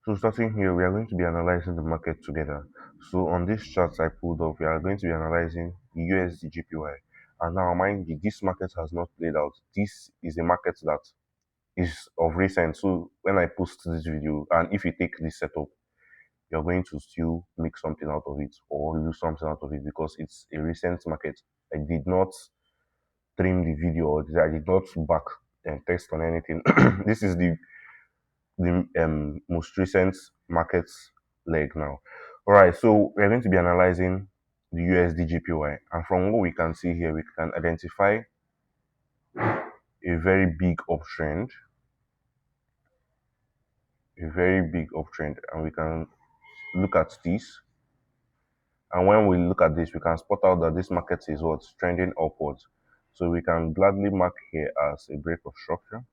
So starting here, we are going to be analyzing the market together. So on this chart I pulled up, we are going to be analyzing the USDJPY. And now mind you, this market has not played out. This is a market that is of recent. So when I post this video, and if you take this setup, you're going to still make something out of it or lose something out of it because it's a recent market. I did not trim the video or I did not back and test on anything. This is the most recent market leg now. All right, so we're going to be analyzing the USDJPY, and from what we can see here, we can identify a very big uptrend, and we can look at this. And when we look at this, we can spot out that this market is what's trending upwards. So we can gladly mark here as a break of structure.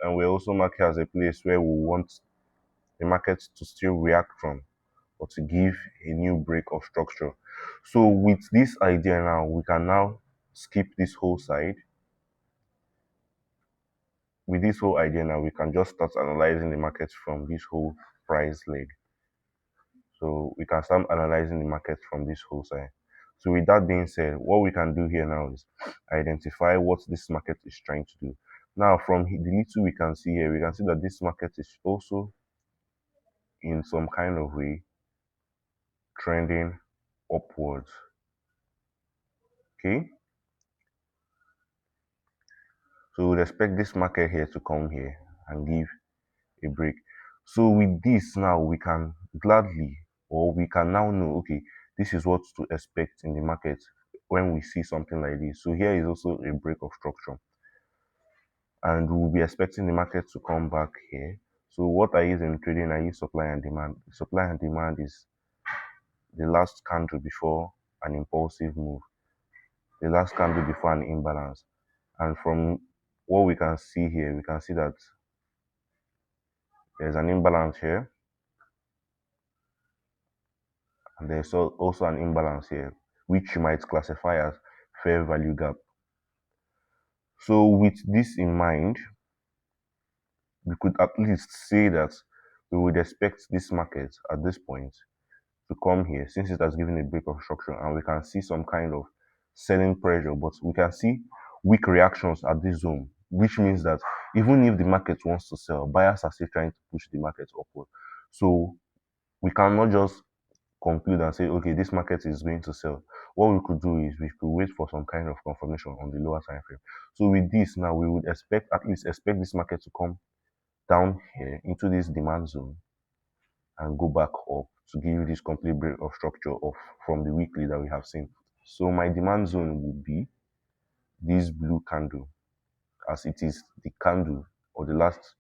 And we also mark here as a place where we want the market to still react from or to give a new break of structure. So with this idea now, we can now skip this whole side. With this whole idea now, we can just start analyzing the market from this whole price leg. So we can start analyzing the market from this whole side. So with that being said, what we can do here now is identify what this market is trying to do. Now from the little we can see here, we can see that this market is also in some kind of way trending upwards. Okay, so we'd expect this market here to come here and give a break. So with this now, we can gladly, or we can now know, okay, this is what to expect in the market when we see something like this. So here is also a break of structure, and we'll be expecting the market to come back here. So what I use in trading, I use supply and demand. Supply and demand is the last candle before an impulsive move, the last candle before an imbalance. And from what we can see here, we can see that there's an imbalance here, and there's also an imbalance here, which you might classify as fair value gap. So with this in mind, we could at least say that we would expect this market at this point to come here, since it has given a break of structure, and we can see some kind of selling pressure, but we can see weak reactions at this zone, which means that even if the market wants to sell, buyers are still trying to push the market upward. So we cannot just conclude and say, okay, this market is going to sell. What we could do is we could wait for some kind of confirmation on the lower time frame. So with this now, we would at least expect this market to come down here into this demand zone and go back up to give you this complete break of structure of from the weekly that we have seen. So my demand zone would be this blue candle, as it is the candle or the last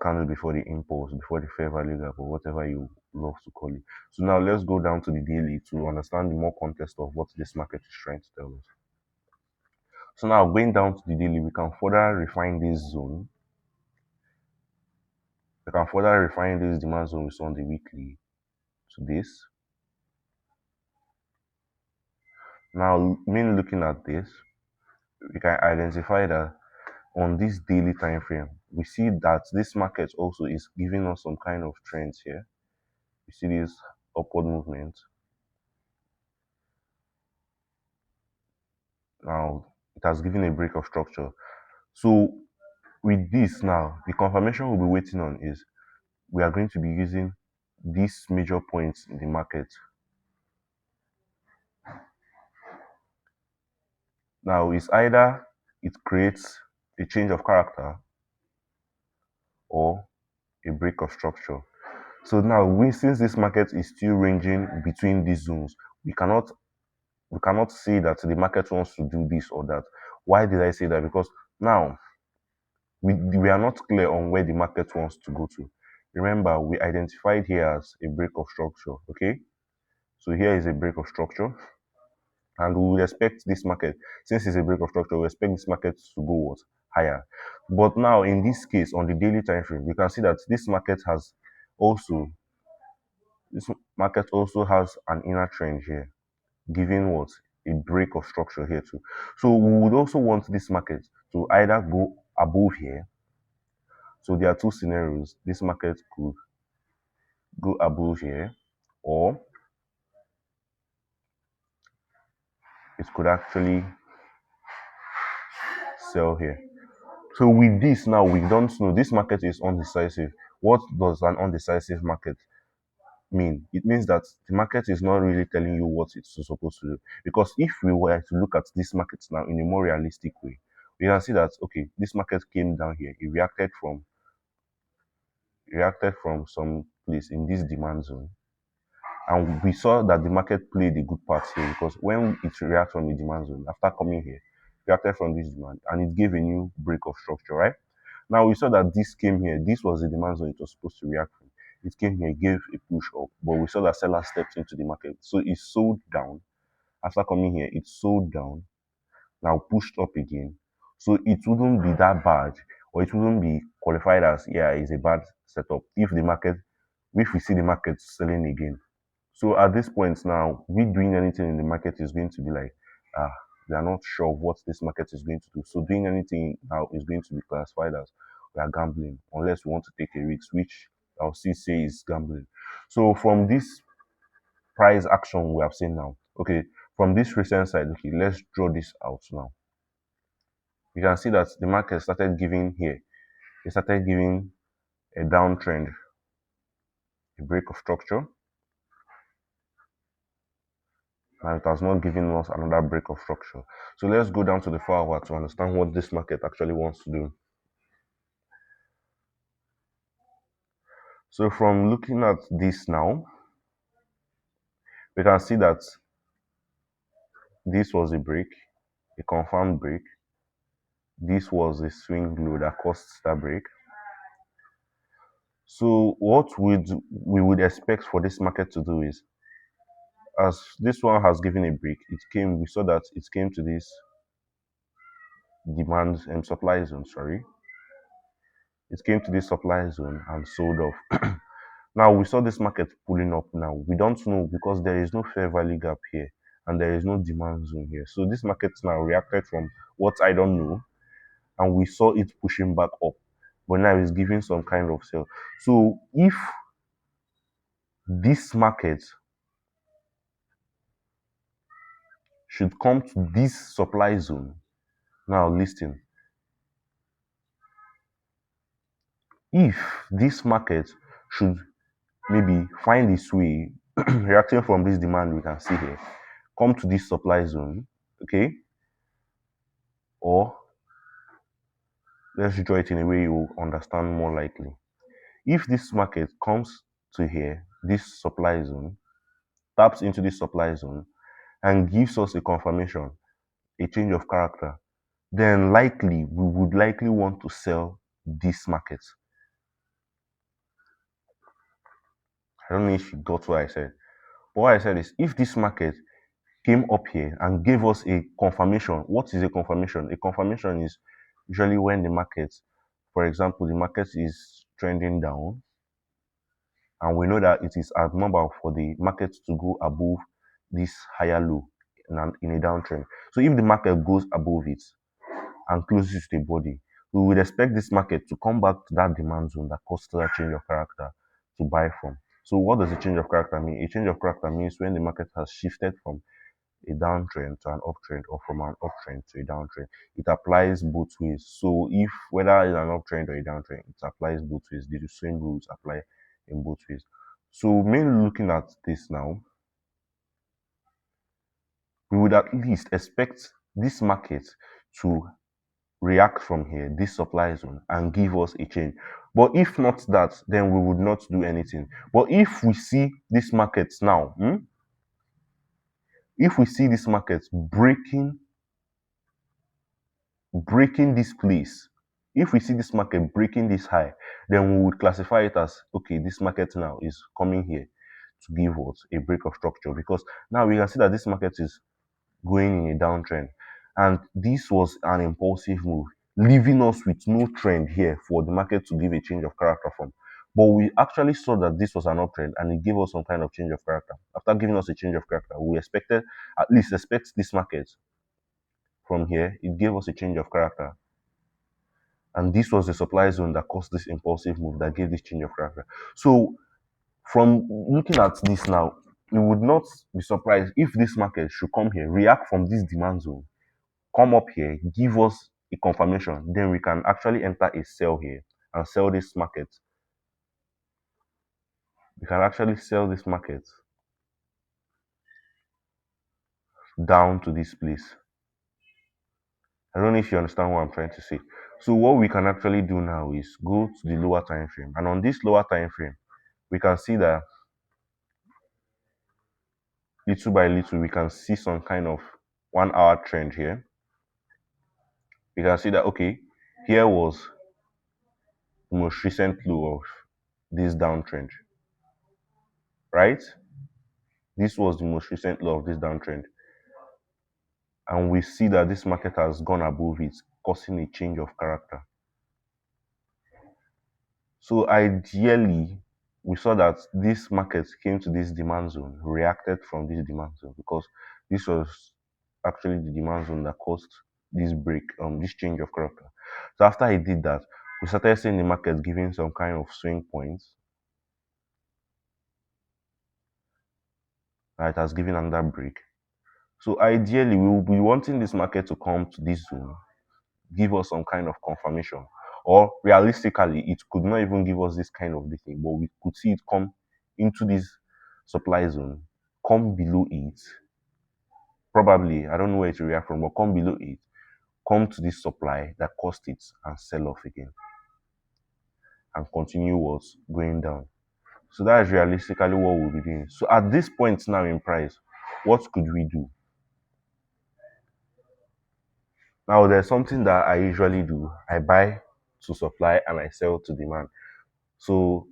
candle before the impulse, before the fair value gap, or whatever you love to call it. So now let's go down to the daily to understand the more context of what this market is trying to tell us. So now going down to the daily, we can further refine this zone. We can further refine this demand zone we saw on the weekly to this. Now, mainly looking at this, we can identify that on this daily time frame, we see that this market also is giving us some kind of trends here. You see this upward movement. Now, it has given a break of structure. So, with this now, the confirmation we'll be waiting on is we are going to be using these major points in the market. Now, it's either it creates a change of character or a break of structure. So now, since this market is still ranging between these zones, we cannot say that the market wants to do this or that. Why did I say that? Because now we are not clear on where the market wants to go to. Remember, we identified here as a break of structure. Okay, so here is a break of structure, and we will expect this market, since it's a break of structure, we expect this market to go what? Higher. But now in this case, on the daily time frame, you can see that this market has also This market also has an inner trend here, giving what? A break of structure here too. So we would also want this market to either go above here. So there are two scenarios. This market could go above here, or it could actually sell here. So with this now, we don't know. This market is undecisive. What does an undecisive market mean? It means that the market is not really telling you what it's supposed to do. Because if we were to look at this market now in a more realistic way, we can see that okay, this market came down here. It reacted from some place in this demand zone. And we saw that the market played a good part here because when it reacted from the demand zone, after coming here, reacted from this demand and it gave a new break of structure, right? Now we saw that this came here. This was the demand zone it was supposed to react from. It came here, gave a push up, but we saw that seller stepped into the market. So it sold down. After coming here, it sold down, now pushed up again. So it wouldn't be that bad, or it wouldn't be qualified as yeah, it's a bad setup if we see the market selling again. So at this point now, we doing anything in the market is going to be like, ah, we are not sure of what this market is going to do. So doing anything now is going to be classified as we are gambling, unless we want to take a risk, which I'll still say is gambling. So from this price action we have seen now, okay, from this recent side, okay, let's draw this out now. You can see that the market started giving here. It started giving a downtrend, a break of structure, and it has not given us another break of structure. So let's go down to the 4 hour to understand what this market actually wants to do. So from looking at this now, we can see that this was a break, a confirmed break. This was a swing low that caused that break. So what we would expect for this market to do is, as this one has given a break, we saw that it came to this demand and supply zone, sorry. It came to this supply zone and sold off. Now we saw this market pulling up now. We don't know because there is no fair value gap here and there is no demand zone here. So this market now reacted from what I don't know, and we saw it pushing back up. But now it's giving some kind of sell. So if this market should come to this supply zone, now listen, if this market should maybe find its way reacting from this demand we can see here, come to this supply zone, okay, or let's draw it in a way you understand more likely. If this market comes to here, this supply zone, taps into this supply zone and gives us a confirmation, a change of character, then likely we would likely want to sell this market. I don't know if you got what I said. But what I said is if this market came up here and gave us a confirmation. What is a confirmation? A confirmation is usually when the market, for example, the market is trending down, and we know that it is abnormal for the market to go above this higher low in a downtrend. So if the market goes above it and closes to the body, we would expect this market to come back to that demand zone that caused that change of character to buy from. So what does a change of character mean? A change of character means when the market has shifted from a downtrend to an uptrend or from an uptrend to a downtrend. It applies both ways. So if whether it's an uptrend or a downtrend, it applies both ways. The same rules apply in both ways. So mainly looking at this now, we would at least expect this market to react from here, this supply zone, and give us a change. But if not that, then we would not do anything. But if we see this market now, if we see this market breaking this place, if we see this market breaking this high, then we would classify it as okay, this market now is coming here to give us a break of structure, because now we can see that this market is going in a downtrend, and this was an impulsive move, leaving us with no trend here for the market to give a change of character from. But we actually saw that this was an uptrend and it gave us some kind of change of character. After giving us a change of character, we expected, at least expect this market from here. It gave us a change of character. And this was the supply zone that caused this impulsive move that gave this change of character. So from looking at this now, we would not be surprised if this market should come here, react from this demand zone, come up here, give us a confirmation, then we can actually enter a sell here and sell this market. We can actually sell this market down to this place. I don't know if you understand what I'm trying to say. So what we can actually do now is go to the lower time frame, and on this lower time frame, we can see that little by little we can see some kind of 1 hour trend here. We can see that okay, here was the most recent low of this downtrend, right? This was the most recent low of this downtrend, and we see that this market has gone above it, causing a change of character. So ideally, we saw that this market came to this demand zone, reacted from this demand zone, because this was actually the demand zone that caused this break, this change of character. So after I did that, we started seeing the market giving some kind of swing points. It has given another break. So ideally, we will be wanting this market to come to this zone, give us some kind of confirmation, or realistically it could not even give us this kind of thing, but we could see it come into this supply zone, come below it, probably, I don't know where it will react from, but come below it, come to this supply that caused it and sell off again and continue what's going down. So that is realistically what we'll be doing. So at this point now in price, what could we do? Now there's something that I usually do. I buy to supply and I sell to demand. So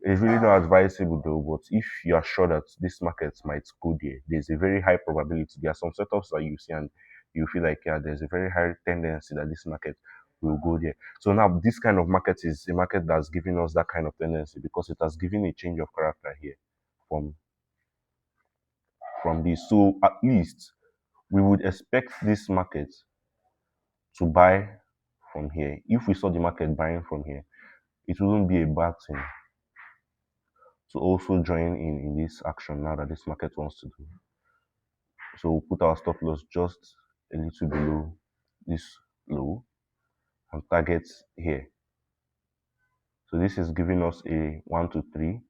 it's really not advisable though, but if you are sure that this market might go there, there's a very high probability. There are some setups that you see and you feel like, yeah, there's a very high tendency that this market will go there. So now this kind of market is a market that's giving us that kind of tendency because it has given a change of character here from this. So at least we would expect this market to buy from here. If we saw the market buying from here, it wouldn't be a bad thing to also join in this action now that this market wants to do. So we'll put our stop loss just a little below this low and target here. So this is giving us a 1 to 3.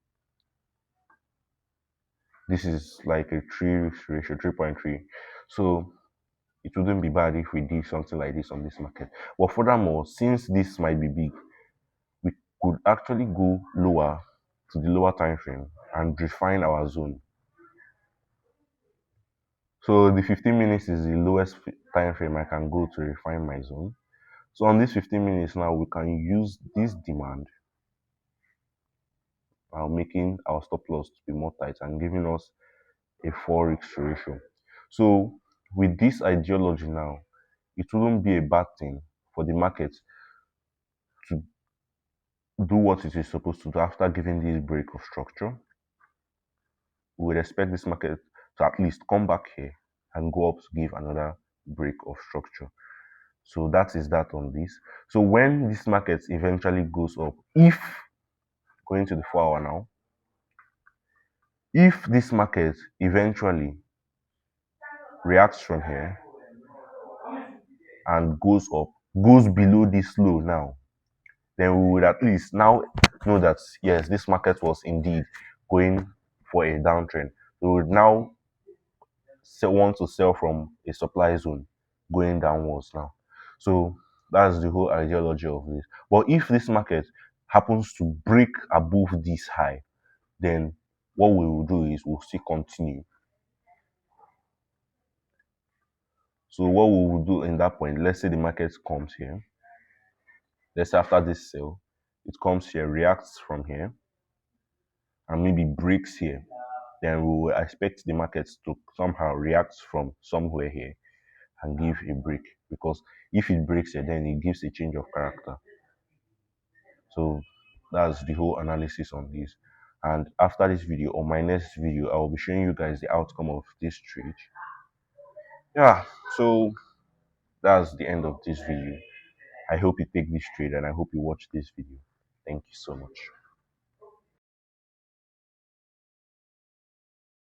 This is like a 3 ratio, 3.3. So it wouldn't be bad if we did something like this on this market. But furthermore, since this might be big, we could actually go lower to the lower time frame and refine our zone. So the 15 minutes is the lowest time frame I can go to refine my zone. So on this 15 minutes now, we can use this demand while making our stop loss to be more tight and giving us a 4x ratio. So with this ideology now, it wouldn't be a bad thing for the market to do what it is supposed to do after giving this break of structure. We would expect this market to at least come back here and go up to give another break of structure. So that is that on this. So when this market eventually goes up, if going to the 4 hour now, if this market eventually reacts from here and goes up, goes below this low now, then we would at least now know that yes, this market was indeed going for a downtrend. We would now want to sell from a supply zone going downwards now. So that's the whole ideology of this. But if this market happens to break above this high, then what we will do is we'll still continue. So what we will do in that point, let's say the market comes here. Let's say after this sale, it comes here, reacts from here, and maybe breaks here. Then we will expect the market to somehow react from somewhere here and give a break, because if it breaks here, then it gives a change of character. So That's the whole analysis on this. And after this video, or my next video, I will be showing you guys the outcome of this trade. Yeah, so that's the end of this video. I hope you take this trade and I hope you watch this video. Thank you so much.